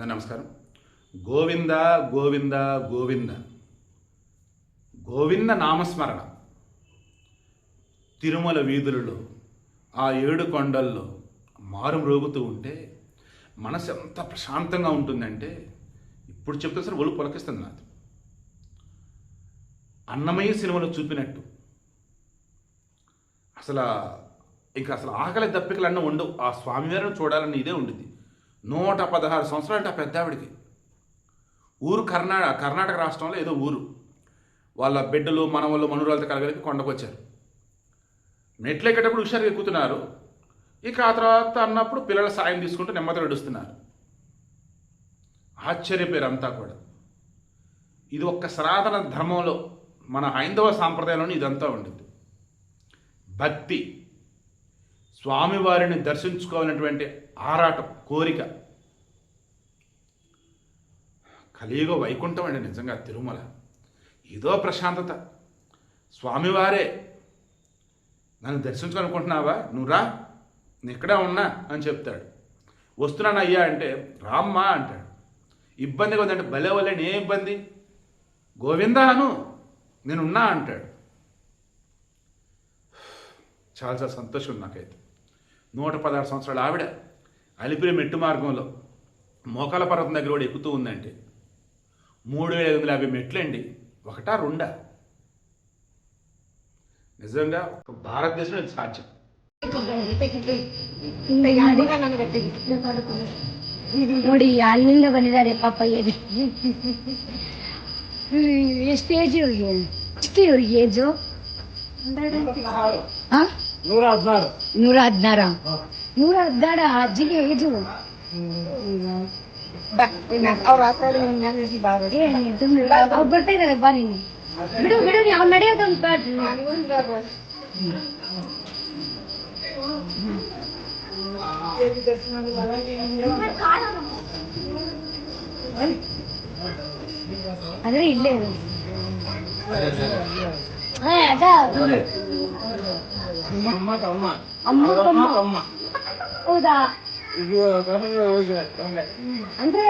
అందరికీ నమస్కారం. గోవింద గోవింద గోవింద గోవింద నామస్మరణ తిరుమల వీధులలో ఆ 7 కొండల్లో మారుమ్రోగుతూ ఉంటే మనసు ఎంత ప్రశాంతంగా ఉంటుందంటే ఇప్పుడు చెప్తే సరే ఒళ్ళు పొలకిస్తుంది. నాది అన్నమయ్య సినిమాలో చూపినట్టు అసలు ఆకలి దప్పికలు అన్న ఉండవు. ఆ స్వామివారిని చూడాలని ఇదే ఉండింది. 116 సంవత్సరాలు అంటే ఆ పెద్దావిడికి. ఊరు కర్ణాటక రాష్ట్రంలో ఏదో ఊరు. వాళ్ళ బిడ్డలు మనవాళ్ళు మనురాలతో కలగలిపి కొండకు వచ్చారు. మెట్లు ఎక్కేటప్పుడు హుషారుగా ఎక్కుతున్నారు. ఇక ఆ తర్వాత అన్నప్పుడు పిల్లల సాయం తీసుకుంటూ నెమ్మదిగా నడుస్తున్నారు. ఆశ్చర్యపోయారు అంతా కూడా. ఇది ఒక్క సనాతన ధర్మంలో మన హైందవ సాంప్రదాయంలోని ఇదంతా ఉండింది. భక్తి, స్వామివారిని దర్శించుకోవాలనేటువంటి ఆరాటం, కోరిక. కలియుగ వైకుంఠం అండి నిజంగా తిరుమల. ఏదో ప్రశాంతత. స్వామివారే నన్ను దర్శించుకోవాలనుకుంటున్నావా, నువ్వు రా, నేను ఇక్కడే ఉన్నా అని చెప్తాడు. వస్తున్నాను అయ్యా అంటే రామ్మా అంటాడు. ఇబ్బందిగా ఉందంటే భలే వల్లేండి, ఏ ఇబ్బంది, గోవిందా అను, నేనున్నా అంటాడు. చాలా చాలా సంతోషం నాకైతే. 116 సంవత్సరాల ఆవిడ అలిపిరి మెట్టు మార్గంలో మోకాల పర్వతం దగ్గర కూడా ఎక్కుతూ ఉందంటే 3550 మెట్లండి. ఒకటా రెండా? నిజంగా భారతదేశంలో ఇది సాధ్యం. ನೋಡಿ ಅಲ್ಲಿಂದ ಬಂದಿದ್ದಾರೆ ಪಾಪ. ಎಷ್ಟು ಏಜ್ ಇವ್ರಿಗೆ? ಎಷ್ಟು ಇವ್ರಿಗೆ ಏಜು? 116 ಅಜ್ಜಿಗೆ ಏಜು. ಅವ್ರು ಬರ್ತಾ ಇದಾರೆ, ಬಾ ನೀನು. ಬಿಡು ಬಿಡು, ಅವ್ನು ನಡೆಯೋದೊಂದು ಬ್ಯಾಡ್. ಆದ್ರೆ ಇಲ್ಲೇ ಅಮ್ಮ ಹೌದಾ? ಅಂದ್ರೆ